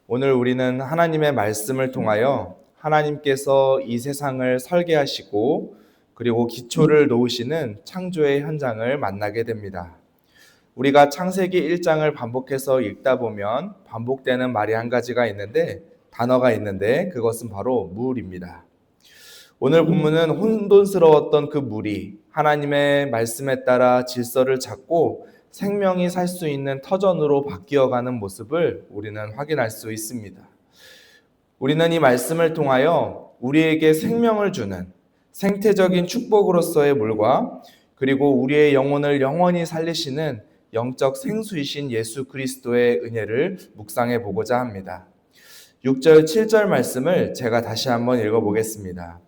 오늘 우리는 하나님의 말씀을 통하여 하나님께서 이 세상을 설계하시고 그리고 기초를 놓으시는 창조의 현장을 만나게 됩니다. 우리가 창세기 1장을 반복해서 읽다 보면 반복되는 말이 한 가지가 있는데 단어가 있는데 그것은 바로 물입니다. 오늘 본문은 혼돈스러웠던 그 물이 하나님의 말씀에 따라 질서를 찾고 생명이 살 수 있는 터전으로 바뀌어가는 모습을 우리는 확인할 수 있습니다. 우리는 이 말씀을 통하여 우리에게 생명을 주는 생태적인 축복으로서의 물과 그리고 우리의 영혼을 영원히 살리시는 영적 생수이신 예수 그리스도의 은혜를 묵상해 보고자 합니다. 6절, 7절 말씀을 제가 다시 한번 읽어보겠습니다.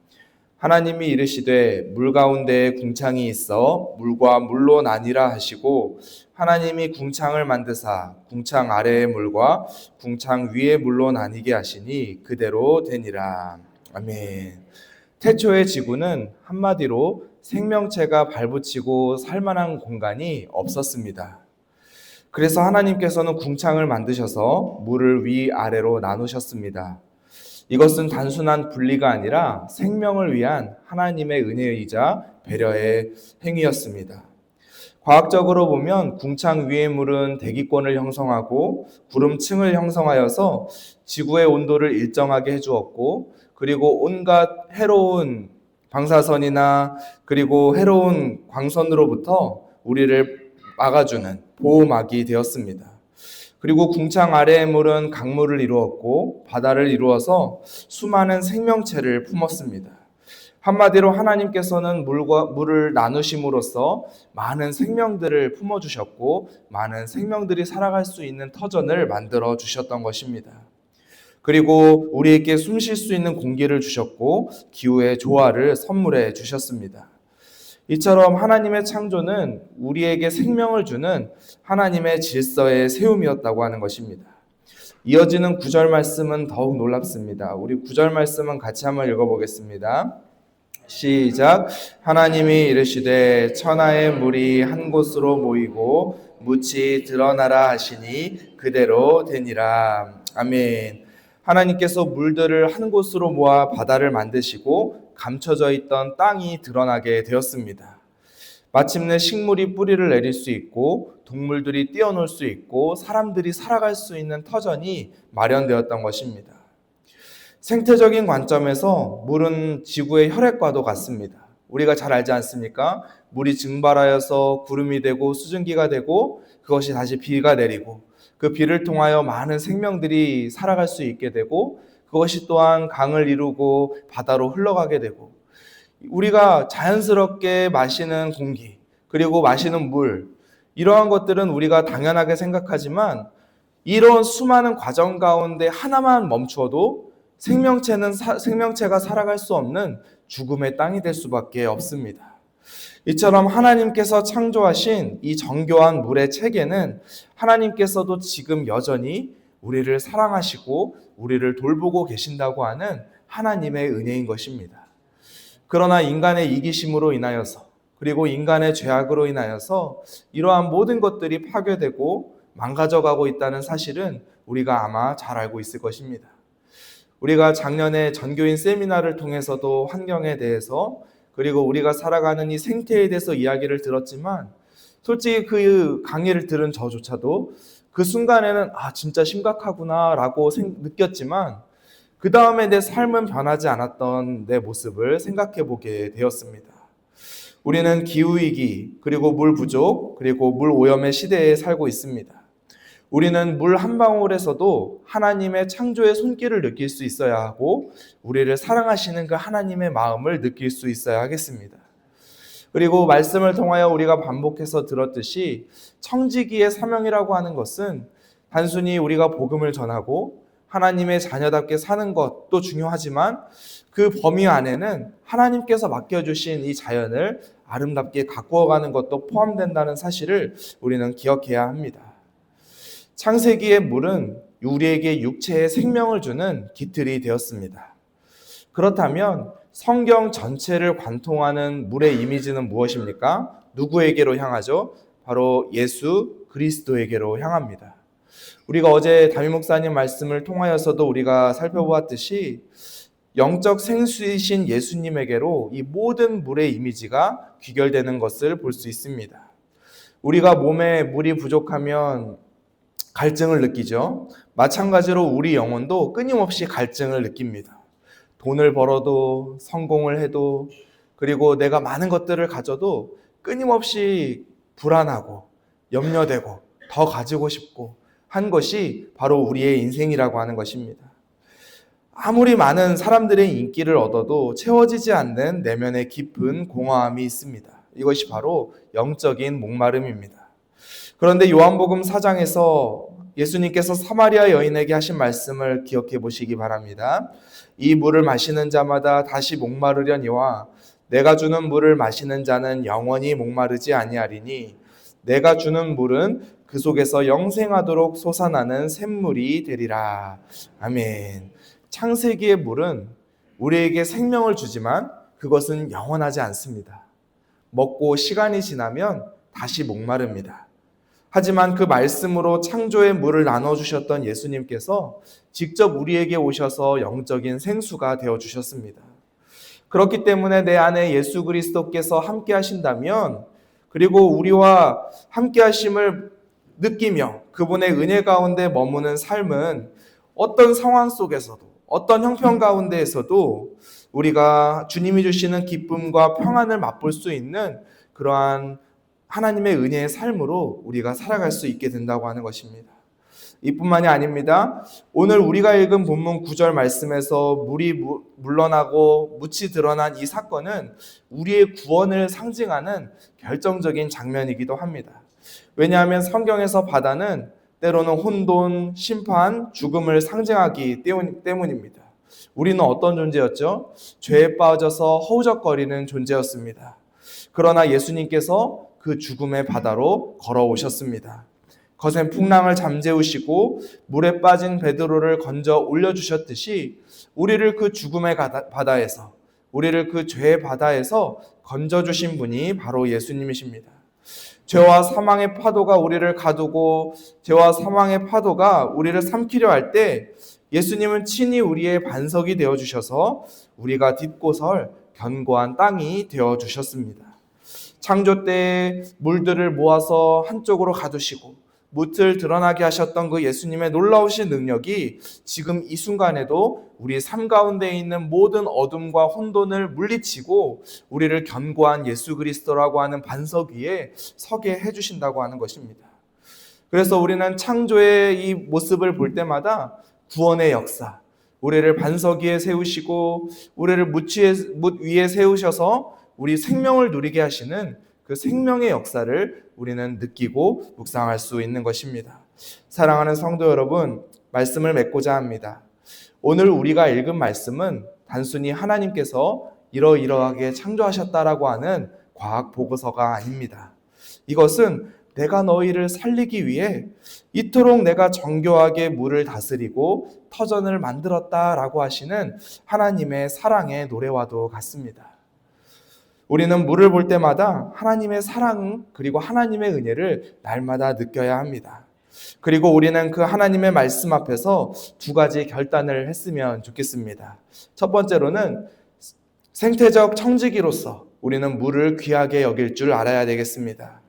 하나님이 이르시되 물 가운데에 궁창이 있어 물과 물로 나뉘라 하시고 하나님이 궁창을 만드사 궁창 아래의 물과 궁창 위의 물로 나뉘게 하시니 그대로 되니라. 아멘. 태초의 지구는 한마디로 생명체가 발붙이고 살만한 공간이 없었습니다. 그래서 하나님께서는 궁창을 만드셔서 물을 위아래로 나누셨습니다. 이것은 단순한 분리가 아니라 생명을 위한 하나님의 은혜이자 배려의 행위였습니다. 과학적으로 보면 궁창 위의 물은 대기권을 형성하고 구름층을 형성하여서 지구의 온도를 일정하게 해주었고 그리고 온갖 해로운 방사선이나 그리고 해로운 광선으로부터 우리를 막아주는 보호막이 되었습니다. 그리고 궁창 아래의 물은 강물을 이루었고 바다를 이루어서 수많은 생명체를 품었습니다. 한마디로 하나님께서는 물을 나누심으로써 많은 생명들을 품어주셨고 많은 생명들이 살아갈 수 있는 터전을 만들어 주셨던 것입니다. 그리고 우리에게 숨 쉴 수 있는 공기를 주셨고 기후의 조화를 선물해 주셨습니다. 이처럼 하나님의 창조는 우리에게 생명을 주는 하나님의 질서의 세움이었다고 하는 것입니다. 이어지는 9절 말씀은 더욱 놀랍습니다. 우리 9절 말씀은 같이 한번 읽어보겠습니다. 시작. 하나님이 이르시되 천하의 물이 한 곳으로 모이고 묻이 드러나라 하시니 그대로 되니라. 아멘. 하나님께서 물들을 한 곳으로 모아 바다를 만드시고 감춰져 있던 땅이 드러나게 되었습니다. 마침내 식물이 뿌리를 내릴 수 있고 동물들이 뛰어놀 수 있고 사람들이 살아갈 수 있는 터전이 마련되었던 것입니다. 생태적인 관점에서 물은 지구의 혈액과도 같습니다. 우리가 잘 알지 않습니까? 물이 증발하여서 구름이 되고 수증기가 되고 그것이 다시 비가 내리고 그 비를 통하여 많은 생명들이 살아갈 수 있게 되고 그것이 또한 강을 이루고 바다로 흘러가게 되고 우리가 자연스럽게 마시는 공기 그리고 마시는 물 이러한 것들은 우리가 당연하게 생각하지만 이런 수많은 과정 가운데 하나만 멈추어도 생명체가 살아갈 수 없는 죽음의 땅이 될 수밖에 없습니다. 이처럼 하나님께서 창조하신 이 정교한 물의 체계는 하나님께서도 지금 여전히 우리를 사랑하시고 우리를 돌보고 계신다고 하는 하나님의 은혜인 것입니다. 그러나 인간의 이기심으로 인하여서 그리고 인간의 죄악으로 인하여서 이러한 모든 것들이 파괴되고 망가져가고 있다는 사실은 우리가 아마 잘 알고 있을 것입니다. 우리가 작년에 전교인 세미나를 통해서도 환경에 대해서 그리고 우리가 살아가는 이 생태에 대해서 이야기를 들었지만 솔직히 그 강의를 들은 저조차도 그 순간에는 진짜 심각하구나 라고 느꼈지만 그 다음에 내 삶은 변하지 않았던 내 모습을 생각해 보게 되었습니다. 우리는 기후위기 그리고 물 부족 그리고 물 오염의 시대에 살고 있습니다. 우리는 물 한 방울에서도 하나님의 창조의 손길을 느낄 수 있어야 하고 우리를 사랑하시는 그 하나님의 마음을 느낄 수 있어야 하겠습니다. 그리고 말씀을 통하여 우리가 반복해서 들었듯이 청지기의 사명이라고 하는 것은 단순히 우리가 복음을 전하고 하나님의 자녀답게 사는 것도 중요하지만 그 범위 안에는 하나님께서 맡겨주신 이 자연을 아름답게 가꾸어가는 것도 포함된다는 사실을 우리는 기억해야 합니다. 창세기의 물은 우리에게 육체의 생명을 주는 깃틀이 되었습니다. 그렇다면 성경 전체를 관통하는 물의 이미지는 무엇입니까? 누구에게로 향하죠? 바로 예수 그리스도에게로 향합니다. 우리가 어제 담임 목사님 말씀을 통하여서도 우리가 살펴보았듯이 영적 생수이신 예수님에게로 이 모든 물의 이미지가 귀결되는 것을 볼 수 있습니다. 우리가 몸에 물이 부족하면 갈증을 느끼죠. 마찬가지로 우리 영혼도 끊임없이 갈증을 느낍니다. 돈을 벌어도 성공을 해도 그리고 내가 많은 것들을 가져도 끊임없이 불안하고 염려되고 더 가지고 싶고 한 것이 바로 우리의 인생이라고 하는 것입니다. 아무리 많은 사람들의 인기를 얻어도 채워지지 않는 내면의 깊은 공허함이 있습니다. 이것이 바로 영적인 목마름입니다. 그런데 요한복음 4장에서 예수님께서 사마리아 여인에게 하신 말씀을 기억해 보시기 바랍니다. 이 물을 마시는 자마다 다시 목마르려니와 내가 주는 물을 마시는 자는 영원히 목마르지 아니하리니 내가 주는 물은 그 속에서 영생하도록 솟아나는 샘물이 되리라. 아멘. 창세기의 물은 우리에게 생명을 주지만 그것은 영원하지 않습니다. 먹고 시간이 지나면 다시 목마릅니다. 하지만 그 말씀으로 창조의 물을 나눠주셨던 예수님께서 직접 우리에게 오셔서 영적인 생수가 되어주셨습니다. 그렇기 때문에 내 안에 예수 그리스도께서 함께 하신다면 그리고 우리와 함께 하심을 느끼며 그분의 은혜 가운데 머무는 삶은 어떤 상황 속에서도 어떤 형편 가운데에서도 우리가 주님이 주시는 기쁨과 평안을 맛볼 수 있는 그러한 하나님의 은혜의 삶으로 우리가 살아갈 수 있게 된다고 하는 것입니다. 이뿐만이 아닙니다. 오늘 우리가 읽은 본문 9절 말씀에서 물이 물러나고 묻이 드러난 이 사건은 우리의 구원을 상징하는 결정적인 장면이기도 합니다. 왜냐하면 성경에서 바다는 때로는 혼돈, 심판, 죽음을 상징하기 때문입니다. 우리는 어떤 존재였죠? 죄에 빠져서 허우적거리는 존재였습니다. 그러나 예수님께서 그 죽음의 바다로 걸어오셨습니다. 거센 풍랑을 잠재우시고 물에 빠진 베드로를 건져 올려주셨듯이 우리를 그 죽음의 바다에서 우리를 그 죄의 바다에서 건져주신 분이 바로 예수님이십니다. 죄와 사망의 파도가 우리를 가두고 죄와 사망의 파도가 우리를 삼키려 할 때 예수님은 친히 우리의 반석이 되어주셔서 우리가 딛고 설 견고한 땅이 되어주셨습니다. 창조 때에 물들을 모아서 한쪽으로 가두시고 뭇을 드러나게 하셨던 그 예수님의 놀라우신 능력이 지금 이 순간에도 우리 삶 가운데 있는 모든 어둠과 혼돈을 물리치고 우리를 견고한 예수 그리스도라고 하는 반석 위에 서게 해주신다고 하는 것입니다. 그래서 우리는 창조의 이 모습을 볼 때마다 구원의 역사, 우리를 반석 위에 세우시고 우리를 뭇 위에 세우셔서 우리 생명을 누리게 하시는 그 생명의 역사를 우리는 느끼고 묵상할 수 있는 것입니다. 사랑하는 성도 여러분, 말씀을 맺고자 합니다. 오늘 우리가 읽은 말씀은 단순히 하나님께서 이러이러하게 창조하셨다라고 하는 과학 보고서가 아닙니다. 이것은 내가 너희를 살리기 위해 이토록 내가 정교하게 물을 다스리고 터전을 만들었다라고 하시는 하나님의 사랑의 노래와도 같습니다. 우리는 물을 볼 때마다 하나님의 사랑 그리고 하나님의 은혜를 날마다 느껴야 합니다. 그리고 우리는 그 하나님의 말씀 앞에서 두 가지 결단을 했으면 좋겠습니다. 첫 번째로는 생태적 청지기로서 우리는 물을 귀하게 여길 줄 알아야 되겠습니다.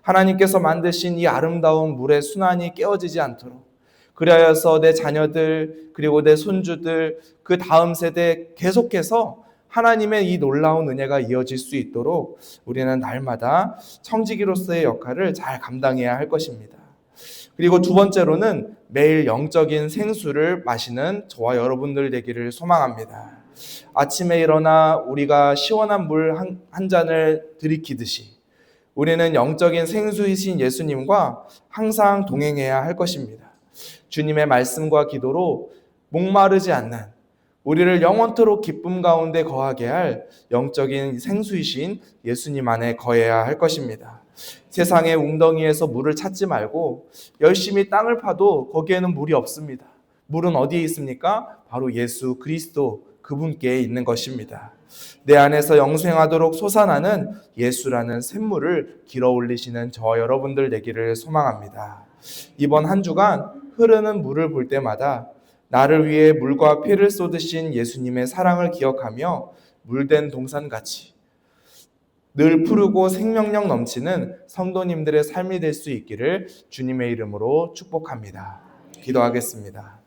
하나님께서 만드신 이 아름다운 물의 순환이 깨어지지 않도록 그리하여서 내 자녀들 그리고 내 손주들 그 다음 세대 계속해서 하나님의 이 놀라운 은혜가 이어질 수 있도록 우리는 날마다 청지기로서의 역할을 잘 감당해야 할 것입니다. 그리고 두 번째로는 매일 영적인 생수를 마시는 저와 여러분들 되기를 소망합니다. 아침에 일어나 우리가 시원한 물 한 잔을 들이키듯이 우리는 영적인 생수이신 예수님과 항상 동행해야 할 것입니다. 주님의 말씀과 기도로 목마르지 않는 우리를 영원토록 기쁨 가운데 거하게 할 영적인 생수이신 예수님 안에 거해야 할 것입니다. 세상의 웅덩이에서 물을 찾지 말고 열심히 땅을 파도 거기에는 물이 없습니다. 물은 어디에 있습니까? 바로 예수 그리스도 그분께 있는 것입니다. 내 안에서 영생하도록 솟아나는 예수라는 샘물을 길어 올리시는 저와 여러분들 되기를 소망합니다. 이번 한 주간 흐르는 물을 볼 때마다 나를 위해 물과 피를 쏟으신 예수님의 사랑을 기억하며 물된 동산같이 늘 푸르고 생명력 넘치는 성도님들의 삶이 될 수 있기를 주님의 이름으로 축복합니다. 기도하겠습니다.